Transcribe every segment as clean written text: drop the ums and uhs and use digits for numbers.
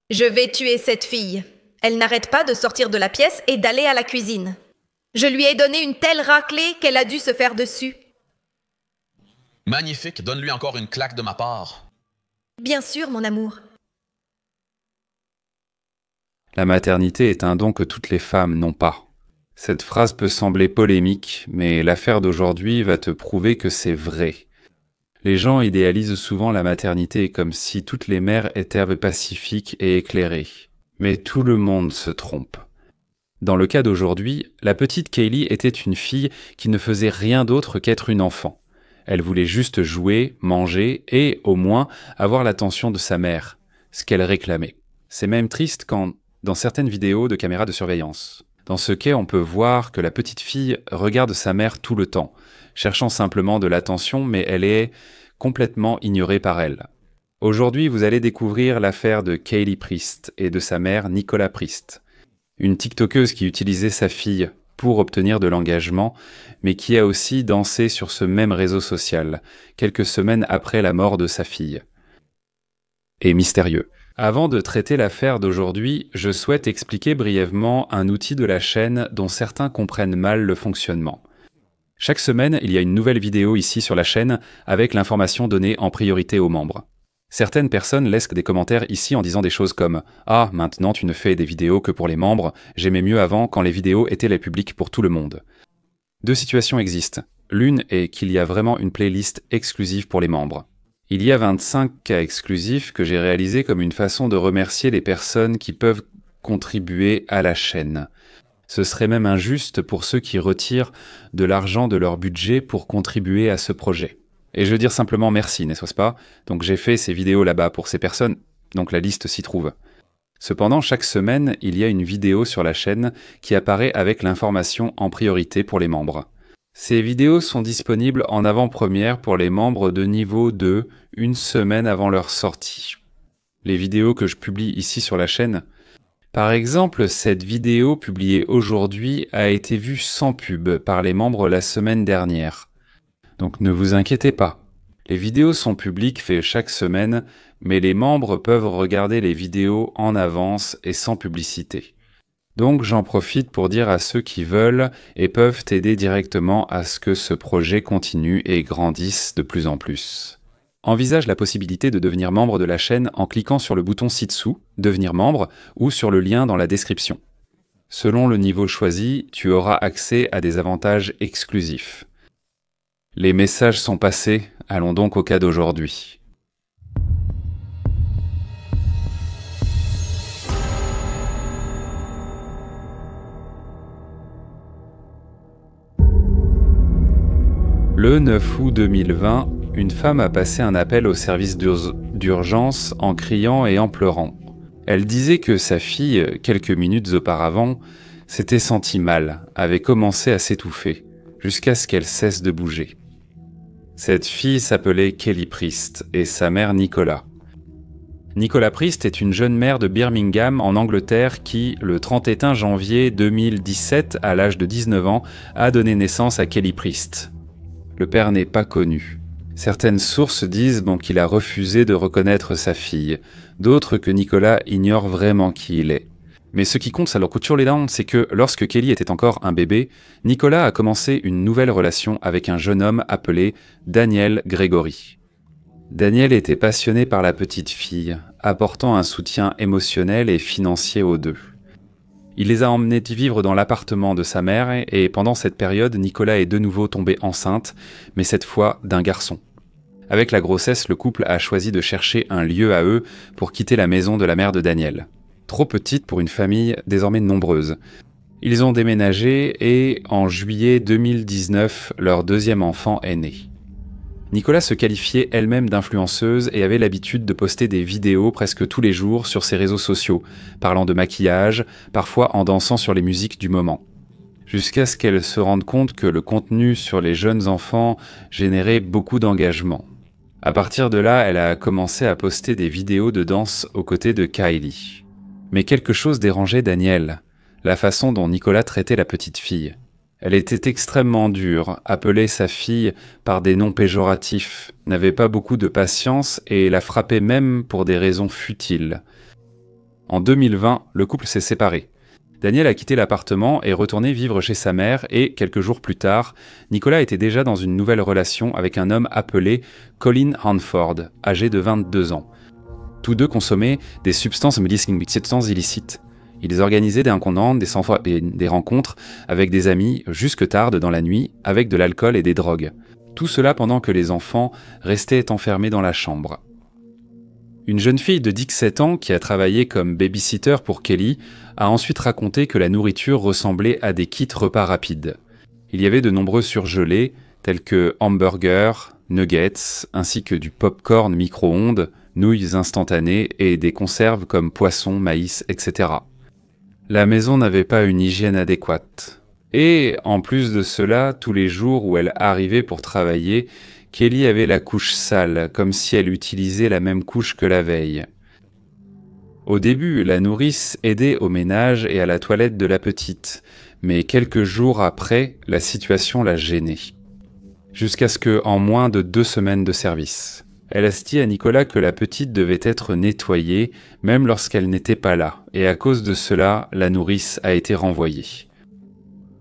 Je vais tuer cette fille. Elle n'arrête pas de sortir de la pièce et d'aller à la cuisine. Je lui ai donné une telle raclée qu'elle a dû se faire dessus. Magnifique, donne-lui encore une claque de ma part. Bien sûr, mon amour. La maternité est un don que toutes les femmes n'ont pas. Cette phrase peut sembler polémique, mais l'affaire d'aujourd'hui va te prouver que c'est vrai. Les gens idéalisent souvent la maternité comme si toutes les mères étaient pacifiques et éclairées. Mais tout le monde se trompe. Dans le cas d'aujourd'hui, la petite Kaylee était une fille qui ne faisait rien d'autre qu'être une enfant. Elle voulait juste jouer, manger et, au moins, avoir l'attention de sa mère, ce qu'elle réclamait. C'est même triste quand, dans certaines vidéos de caméras de surveillance, dans ce quai, on peut voir que la petite fille regarde sa mère tout le temps, cherchant simplement de l'attention, mais elle est complètement ignorée par elle. Aujourd'hui, vous allez découvrir l'affaire de Kaylee Priest et de sa mère Nicola Priest, une tiktokeuse qui utilisait sa fille pour obtenir de l'engagement, mais qui a aussi dansé sur ce même réseau social, quelques semaines après la mort de sa fille. Et mystérieux. Avant de traiter l'affaire d'aujourd'hui, je souhaite expliquer brièvement un outil de la chaîne dont certains comprennent mal le fonctionnement. Chaque semaine, il y a une nouvelle vidéo ici sur la chaîne avec l'information donnée en priorité aux membres. Certaines personnes laissent des commentaires ici en disant des choses comme « Ah, maintenant tu ne fais des vidéos que pour les membres, j'aimais mieux avant quand les vidéos étaient les publiques pour tout le monde. » Deux situations existent. L'une est qu'il y a vraiment une playlist exclusive pour les membres. Il y a 25 cas exclusifs que j'ai réalisés comme une façon de remercier les personnes qui peuvent contribuer à la chaîne. Ce serait même injuste pour ceux qui retirent de l'argent de leur budget pour contribuer à ce projet. Et je veux dire simplement merci, n'est-ce pas? Donc j'ai fait ces vidéos là-bas pour ces personnes, donc la liste s'y trouve. Cependant, chaque semaine, il y a une vidéo sur la chaîne qui apparaît avec l'information en priorité pour les membres. Ces vidéos sont disponibles en avant-première pour les membres de niveau 2, une semaine avant leur sortie. Les vidéos que je publie ici sur la chaîne, par exemple, cette vidéo publiée aujourd'hui a été vue sans pub par les membres la semaine dernière. Donc ne vous inquiétez pas. Les vidéos sont publiques faites chaque semaine, mais les membres peuvent regarder les vidéos en avance et sans publicité. Donc j'en profite pour dire à ceux qui veulent et peuvent aider directement à ce que ce projet continue et grandisse de plus en plus. Envisage la possibilité de devenir membre de la chaîne en cliquant sur le bouton ci-dessous, devenir membre, ou sur le lien dans la description. Selon le niveau choisi, tu auras accès à des avantages exclusifs. Les messages sont passés, allons donc au cas d'aujourd'hui. Le 9 août 2020, une femme a passé un appel au service d'urgence en criant et en pleurant. Elle disait que sa fille, quelques minutes auparavant, s'était sentie mal, avait commencé à s'étouffer, jusqu'à ce qu'elle cesse de bouger. Cette fille s'appelait Kaylee Priest et sa mère Nicola. Nicola Priest est une jeune mère de Birmingham en Angleterre qui, le 31 janvier 2017, à l'âge de 19 ans, a donné naissance à Kaylee Priest. Le père n'est pas connu. Certaines sources disent qu'il a refusé de reconnaître sa fille, d'autres que Nicolas ignore vraiment qui il est. Mais ce qui compte, ça leur coûte toujours les dents, c'est que lorsque Kaylee était encore un bébé, Nicolas a commencé une nouvelle relation avec un jeune homme appelé Daniel Gregory. Daniel était passionné par la petite fille, apportant un soutien émotionnel et financier aux deux. Il les a emmenés vivre dans l'appartement de sa mère et pendant cette période, Nicola est de nouveau tombée enceinte, mais cette fois d'un garçon. Avec la grossesse, le couple a choisi de chercher un lieu à eux pour quitter la maison de la mère de Daniel. Trop petite pour une famille désormais nombreuse. Ils ont déménagé et, en juillet 2019, leur deuxième enfant est né. Nicola se qualifiait elle-même d'influenceuse et avait l'habitude de poster des vidéos presque tous les jours sur ses réseaux sociaux, parlant de maquillage, parfois en dansant sur les musiques du moment. Jusqu'à ce qu'elle se rende compte que le contenu sur les jeunes enfants générait beaucoup d'engagement. À partir de là, elle a commencé à poster des vidéos de danse aux côtés de Kylie. Mais quelque chose dérangeait Daniel, la façon dont Nicola traitait la petite fille. Elle était extrêmement dure, appelait sa fille par des noms péjoratifs, n'avait pas beaucoup de patience et la frappait même pour des raisons futiles. En 2020, le couple s'est séparé. Daniel a quitté l'appartement et est retourné vivre chez sa mère et, quelques jours plus tard, Nicolas était déjà dans une nouvelle relation avec un homme appelé Colin Hanford, âgé de 22 ans. Tous deux consommaient des substances illicites. Ils organisaient des rencontres avec des amis jusque tard dans la nuit avec de l'alcool et des drogues. Tout cela pendant que les enfants restaient enfermés dans la chambre. Une jeune fille de 17 ans qui a travaillé comme babysitter pour Kelly a ensuite raconté que la nourriture ressemblait à des kits repas rapides. Il y avait de nombreux surgelés tels que hamburgers, nuggets, ainsi que du pop-corn micro-ondes, nouilles instantanées et des conserves comme poisson, maïs, etc. La maison n'avait pas une hygiène adéquate. Et, en plus de cela, tous les jours où elle arrivait pour travailler, Kelly avait la couche sale, comme si elle utilisait la même couche que la veille. Au début, la nourrice aidait au ménage et à la toilette de la petite, mais quelques jours après, la situation la gênait. Jusqu'à ce que, en moins de 2 semaines de service, elle a dit à Nicolas que la petite devait être nettoyée, même lorsqu'elle n'était pas là, et à cause de cela, la nourrice a été renvoyée.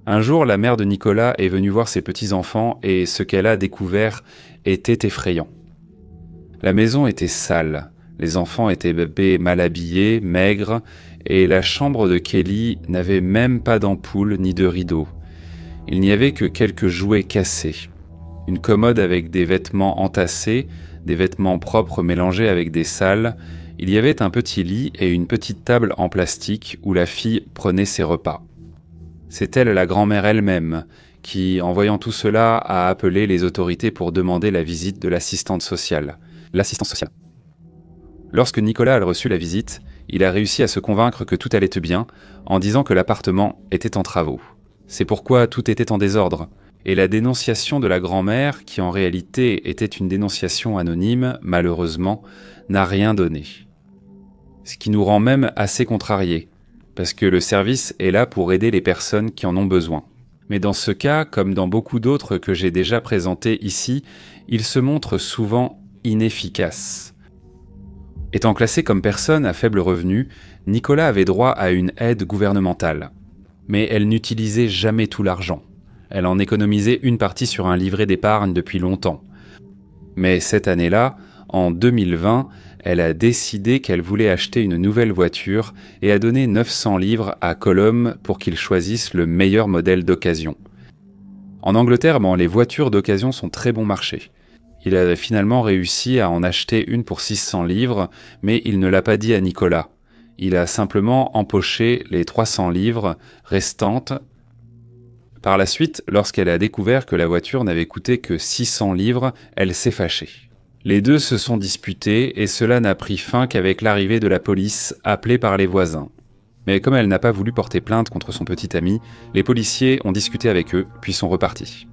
Un jour, la mère de Nicolas est venue voir ses petits-enfants et ce qu'elle a découvert était effrayant. La maison était sale, les enfants étaient mal habillés, maigres, et la chambre de Kelly n'avait même pas d'ampoule ni de rideau. Il n'y avait que quelques jouets cassés, une commode avec des vêtements entassés, des vêtements propres mélangés avec des sales. Il y avait un petit lit et une petite table en plastique où la fille prenait ses repas. C'est elle, la grand-mère elle-même, qui, en voyant tout cela, a appelé les autorités pour demander la visite de l'assistante sociale. L'assistance sociale. Lorsque Nicolas a reçu la visite, il a réussi à se convaincre que tout allait bien, en disant que l'appartement était en travaux. C'est pourquoi tout était en désordre. Et la dénonciation de la grand-mère, qui en réalité était une dénonciation anonyme, malheureusement, n'a rien donné. Ce qui nous rend même assez contrariés, parce que le service est là pour aider les personnes qui en ont besoin. Mais dans ce cas, comme dans beaucoup d'autres que j'ai déjà présentés ici, il se montre souvent inefficace. Étant classé comme personne à faible revenu, Nicolas avait droit à une aide gouvernementale. Mais elle n'utilisait jamais tout l'argent. Elle en économisait une partie sur un livret d'épargne depuis longtemps. Mais cette année-là, en 2020, elle a décidé qu'elle voulait acheter une nouvelle voiture et a donné 900 livres à Colum pour qu'il choisisse le meilleur modèle d'occasion. En Angleterre, les voitures d'occasion sont très bon marché. Il a finalement réussi à en acheter une pour 600 livres, mais il ne l'a pas dit à Nicolas. Il a simplement empoché les 300 livres restantes. Par la suite, lorsqu'elle a découvert que la voiture n'avait coûté que 600 livres, elle s'est fâchée. Les deux se sont disputés et cela n'a pris fin qu'avec l'arrivée de la police appelée par les voisins. Mais comme elle n'a pas voulu porter plainte contre son petit ami, les policiers ont discuté avec eux puis sont repartis.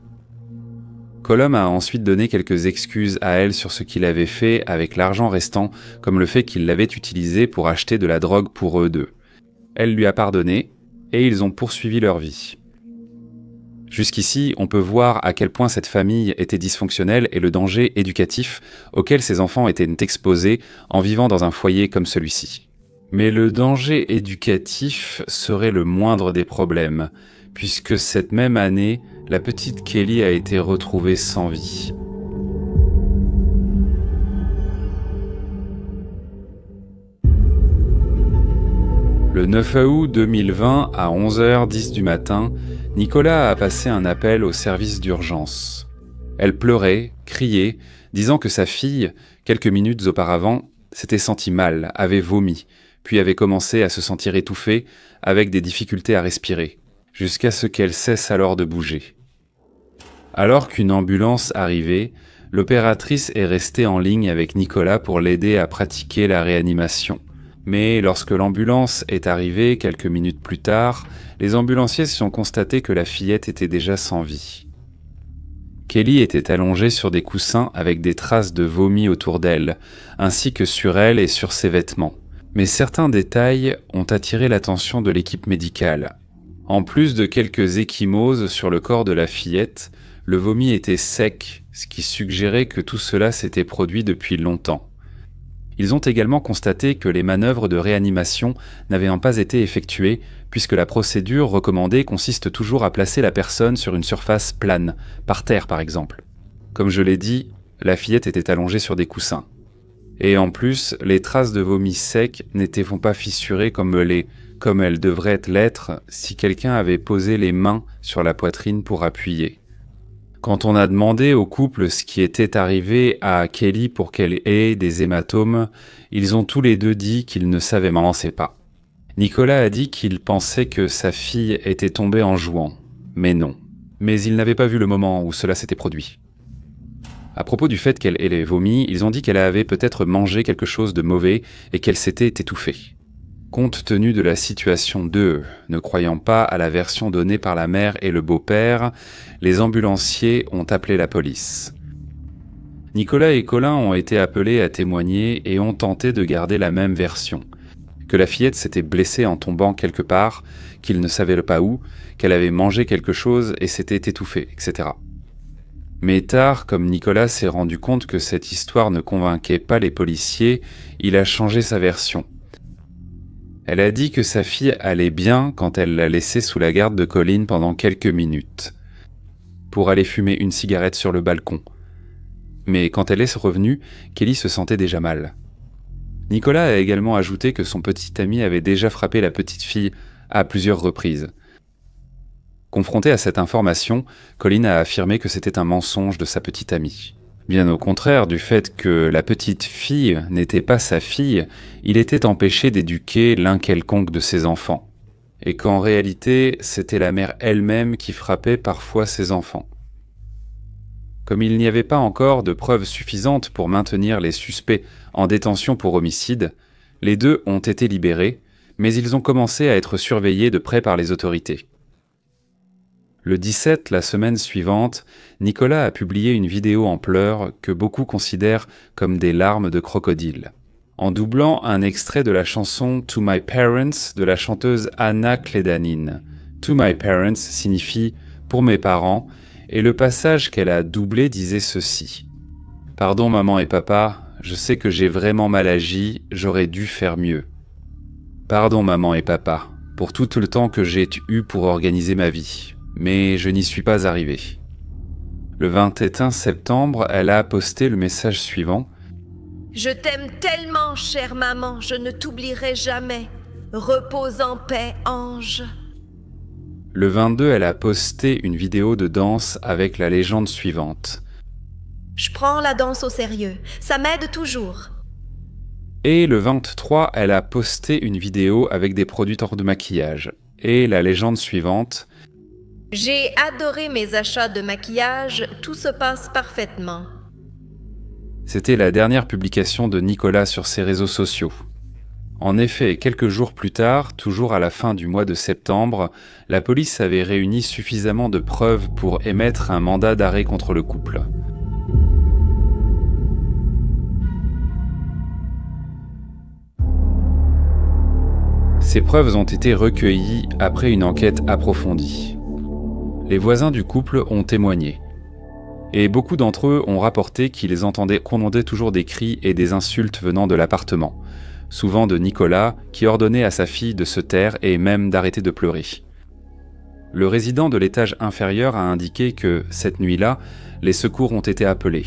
Colum a ensuite donné quelques excuses à elle sur ce qu'il avait fait avec l'argent restant, comme le fait qu'il l'avait utilisé pour acheter de la drogue pour eux deux. Elle lui a pardonné et ils ont poursuivi leur vie. Jusqu'ici, on peut voir à quel point cette famille était dysfonctionnelle et le danger éducatif auquel ces enfants étaient exposés en vivant dans un foyer comme celui-ci. Mais le danger éducatif serait le moindre des problèmes, puisque cette même année, la petite Kelly a été retrouvée sans vie. Le 9 août 2020, à 11h10 du matin, Nicolas a passé un appel au service d'urgence. Elle pleurait, criait, disant que sa fille, quelques minutes auparavant, s'était sentie mal, avait vomi, puis avait commencé à se sentir étouffée, avec des difficultés à respirer, jusqu'à ce qu'elle cesse alors de bouger. Alors qu'une ambulance arrivait, l'opératrice est restée en ligne avec Nicolas pour l'aider à pratiquer la réanimation. Mais lorsque l'ambulance est arrivée quelques minutes plus tard, les ambulanciers ont constaté que la fillette était déjà sans vie. Kelly était allongée sur des coussins avec des traces de vomi autour d'elle, ainsi que sur elle et sur ses vêtements. Mais certains détails ont attiré l'attention de l'équipe médicale. En plus de quelques ecchymoses sur le corps de la fillette, le vomi était sec, ce qui suggérait que tout cela s'était produit depuis longtemps. Ils ont également constaté que les manœuvres de réanimation n'avaient pas été effectuées, puisque la procédure recommandée consiste toujours à placer la personne sur une surface plane, par terre par exemple. Comme je l'ai dit, la fillette était allongée sur des coussins. Et en plus, les traces de vomi sec n'étaient pas fissurées comme elles devraient l'être si quelqu'un avait posé les mains sur la poitrine pour appuyer. Quand on a demandé au couple ce qui était arrivé à Kelly pour qu'elle ait des hématomes, ils ont tous les deux dit qu'ils ne savaient pas. Nicolas a dit qu'il pensait que sa fille était tombée en jouant, mais non. Mais il n'avait pas vu le moment où cela s'était produit. À propos du fait qu'elle ait vomi, ils ont dit qu'elle avait peut-être mangé quelque chose de mauvais et qu'elle s'était étouffée. Compte tenu de la situation d'eux, ne croyant pas à la version donnée par la mère et le beau-père, les ambulanciers ont appelé la police. Nicolas et Colin ont été appelés à témoigner et ont tenté de garder la même version. Que la fillette s'était blessée en tombant quelque part, qu'ils ne savaient pas où, qu'elle avait mangé quelque chose et s'était étouffée, etc. Mais tard, comme Nicolas s'est rendu compte que cette histoire ne convainquait pas les policiers, il a changé sa version. Elle a dit que sa fille allait bien quand elle l'a laissée sous la garde de Colin pendant quelques minutes, pour aller fumer une cigarette sur le balcon. Mais quand elle est revenue, Kelly se sentait déjà mal. Nicolas a également ajouté que son petit ami avait déjà frappé la petite fille à plusieurs reprises. Confronté à cette information, Colin a affirmé que c'était un mensonge de sa petite amie. Bien au contraire du fait que la petite fille n'était pas sa fille, il était empêché d'éduquer l'un quelconque de ses enfants. Et qu'en réalité, c'était la mère elle-même qui frappait parfois ses enfants. Comme il n'y avait pas encore de preuves suffisantes pour maintenir les suspects en détention pour homicide, les deux ont été libérés, mais ils ont commencé à être surveillés de près par les autorités. Le 17, la semaine suivante, Nicolas a publié une vidéo en pleurs que beaucoup considèrent comme des larmes de crocodile. En doublant un extrait de la chanson « To My Parents » de la chanteuse Anna Kledanin. « To My Parents » signifie « pour mes parents » et le passage qu'elle a doublé disait ceci. « Pardon maman et papa, je sais que j'ai vraiment mal agi, j'aurais dû faire mieux. Pardon maman et papa, pour tout le temps que j'ai eu pour organiser ma vie. Mais je n'y suis pas arrivé. » Le 21 septembre, elle a posté le message suivant. « Je t'aime tellement, chère maman, je ne t'oublierai jamais. Repose en paix, ange. » Le 22, elle a posté une vidéo de danse avec la légende suivante. « Je prends la danse au sérieux, ça m'aide toujours. » Et le 23, elle a posté une vidéo avec des produits de maquillage. Et la légende suivante. J'ai adoré mes achats de maquillage, tout se passe parfaitement. C'était la dernière publication de Nicolas sur ses réseaux sociaux. En effet, quelques jours plus tard, toujours à la fin du mois de septembre, la police avait réuni suffisamment de preuves pour émettre un mandat d'arrêt contre le couple. Ces preuves ont été recueillies après une enquête approfondie. Les voisins du couple ont témoigné. Et beaucoup d'entre eux ont rapporté qu'ils entendaient toujours des cris et des insultes venant de l'appartement, souvent de Nicolas, qui ordonnait à sa fille de se taire et même d'arrêter de pleurer. Le résident de l'étage inférieur a indiqué que, cette nuit-là, les secours ont été appelés.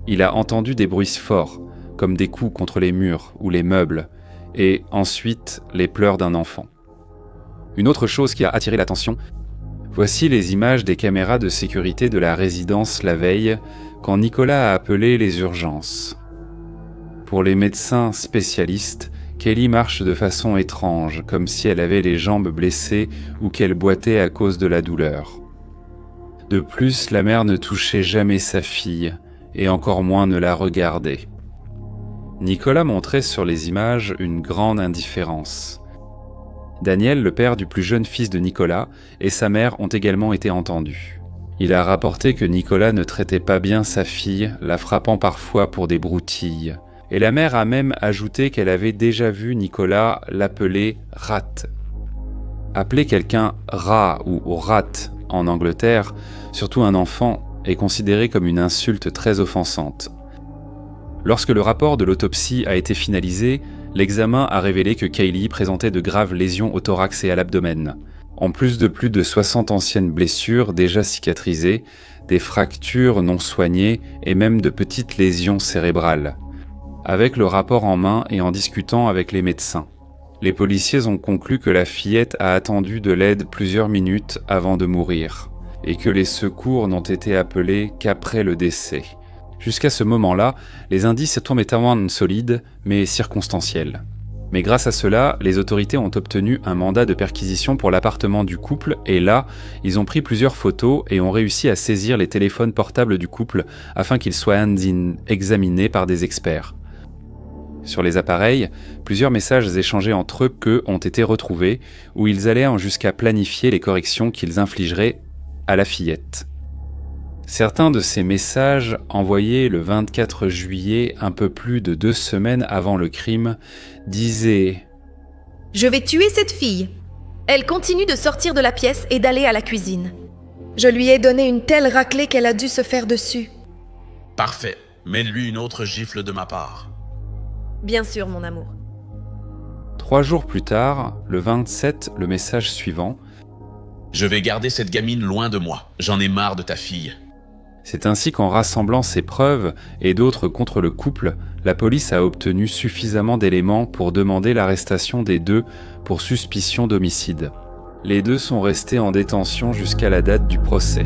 Il a entendu des bruits forts, comme des coups contre les murs ou les meubles, et ensuite les pleurs d'un enfant. Une autre chose qui a attiré l'attention. Voici les images des caméras de sécurité de la résidence la veille, quand Nicolas a appelé les urgences. Pour les médecins spécialistes, Kelly marche de façon étrange, comme si elle avait les jambes blessées ou qu'elle boitait à cause de la douleur. De plus, la mère ne touchait jamais sa fille, et encore moins ne la regardait. Nicolas montrait sur les images une grande indifférence. Daniel, le père du plus jeune fils de Nicolas, et sa mère ont également été entendus. Il a rapporté que Nicolas ne traitait pas bien sa fille, la frappant parfois pour des broutilles. Et la mère a même ajouté qu'elle avait déjà vu Nicolas l'appeler « rat ». Appeler quelqu'un « rat » ou « rat » en Angleterre, surtout un enfant, est considéré comme une insulte très offensante. Lorsque le rapport de l'autopsie a été finalisé, l'examen a révélé que Kaylee présentait de graves lésions au thorax et à l'abdomen. En plus de 60 anciennes blessures déjà cicatrisées, des fractures non soignées et même de petites lésions cérébrales. Avec le rapport en main et en discutant avec les médecins, les policiers ont conclu que la fillette a attendu de l'aide plusieurs minutes avant de mourir, et que les secours n'ont été appelés qu'après le décès. Jusqu'à ce moment-là, les indices étaient solides, mais circonstanciels. Mais grâce à cela, les autorités ont obtenu un mandat de perquisition pour l'appartement du couple, et là, ils ont pris plusieurs photos et ont réussi à saisir les téléphones portables du couple afin qu'ils soient examinés par des experts. Sur les appareils, plusieurs messages échangés entre eux ont été retrouvés, où ils allaient jusqu'à planifier les corrections qu'ils infligeraient à la fillette. Certains de ces messages, envoyés le 24 juillet, un peu plus de 2 semaines avant le crime, disaient « Je vais tuer cette fille. Elle continue de sortir de la pièce et d'aller à la cuisine. Je lui ai donné une telle raclée qu'elle a dû se faire dessus. » Parfait. Mets-lui une autre gifle de ma part. Bien sûr, mon amour. 3 jours plus tard, le 27, le message suivant « Je vais garder cette gamine loin de moi. J'en ai marre de ta fille. » C'est ainsi qu'en rassemblant ces preuves et d'autres contre le couple, la police a obtenu suffisamment d'éléments pour demander l'arrestation des deux pour suspicion d'homicide. Les deux sont restés en détention jusqu'à la date du procès.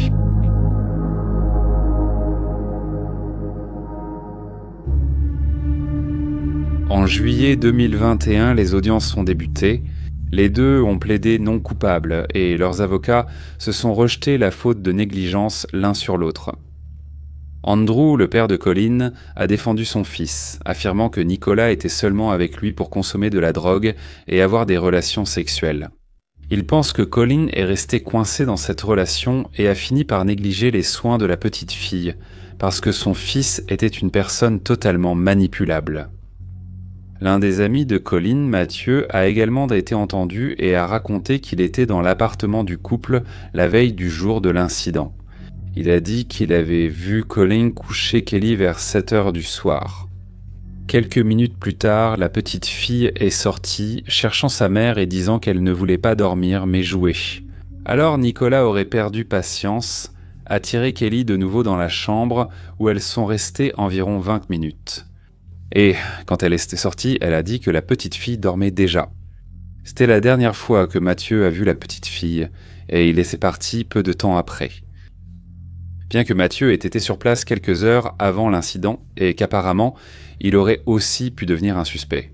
En juillet 2021, les audiences sont débutées. Les deux ont plaidé non coupables et leurs avocats se sont rejetés la faute de négligence l'un sur l'autre. Andrew, le père de Colin, a défendu son fils, affirmant que Nicolas était seulement avec lui pour consommer de la drogue et avoir des relations sexuelles. Il pense que Colin est resté coincé dans cette relation et a fini par négliger les soins de la petite fille, parce que son fils était une personne totalement manipulable. L'un des amis de Colin, Mathieu, a également été entendu et a raconté qu'il était dans l'appartement du couple la veille du jour de l'incident. Il a dit qu'il avait vu Colin coucher Kelly vers 7 heures du soir. Quelques minutes plus tard, la petite fille est sortie, cherchant sa mère et disant qu'elle ne voulait pas dormir mais jouer. Alors Nicolas aurait perdu patience, a tiré Kelly de nouveau dans la chambre où elles sont restées environ 20 minutes. Et quand elle était sortie, elle a dit que la petite fille dormait déjà. C'était la dernière fois que Mathieu a vu la petite fille, et il est parti peu de temps après. Bien que Mathieu ait été sur place quelques heures avant l'incident, et qu'apparemment, il aurait aussi pu devenir un suspect.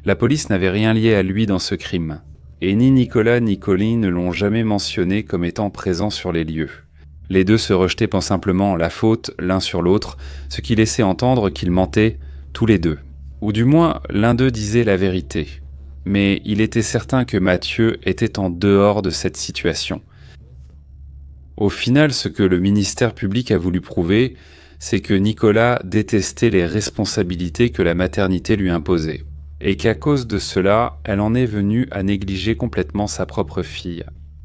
La police n'avait rien lié à lui dans ce crime, et ni Nicolas ni Colin ne l'ont jamais mentionné comme étant présent sur les lieux. Les deux se rejetaient simplement la faute l'un sur l'autre, ce qui laissait entendre qu'ils mentaient tous les deux. Ou du moins, l'un d'eux disait la vérité. Mais il était certain que Mathieu était en dehors de cette situation. Au final, ce que le ministère public a voulu prouver, c'est que Nicolas détestait les responsabilités que la maternité lui imposait, et qu'à cause de cela, elle en est venue à négliger complètement sa propre fille.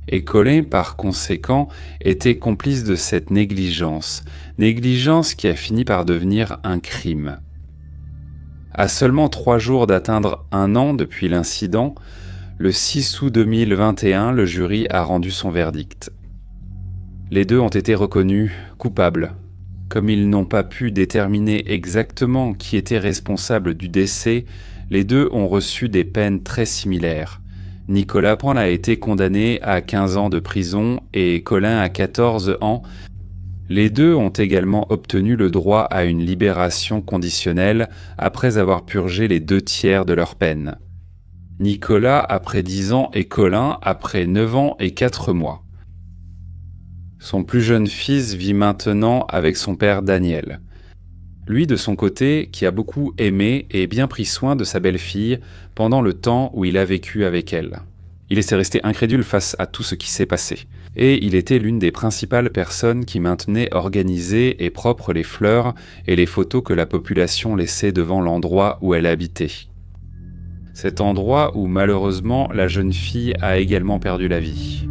Et Colin, par conséquent, était complice de cette négligence qui a fini par devenir un crime. À seulement 3 jours d'atteindre 1 an depuis l'incident, le 6 août 2021, le jury a rendu son verdict. Les deux ont été reconnus coupables. Comme ils n'ont pas pu déterminer exactement qui était responsable du décès, les deux ont reçu des peines très similaires. Nicolas a été condamné à 15 ans de prison et Colin à 14 ans. Les deux ont également obtenu le droit à une libération conditionnelle après avoir purgé les 2/3 de leur peine. Nicolas après 10 ans et Colin après 9 ans et 4 mois. Son plus jeune fils vit maintenant avec son père Daniel. Lui, de son côté, qui a beaucoup aimé et bien pris soin de sa belle-fille pendant le temps où il a vécu avec elle. Il était resté incrédule face à tout ce qui s'est passé. Et il était l'une des principales personnes qui maintenait organisées et propres les fleurs et les photos que la population laissait devant l'endroit où elle habitait. Cet endroit où malheureusement la jeune fille a également perdu la vie.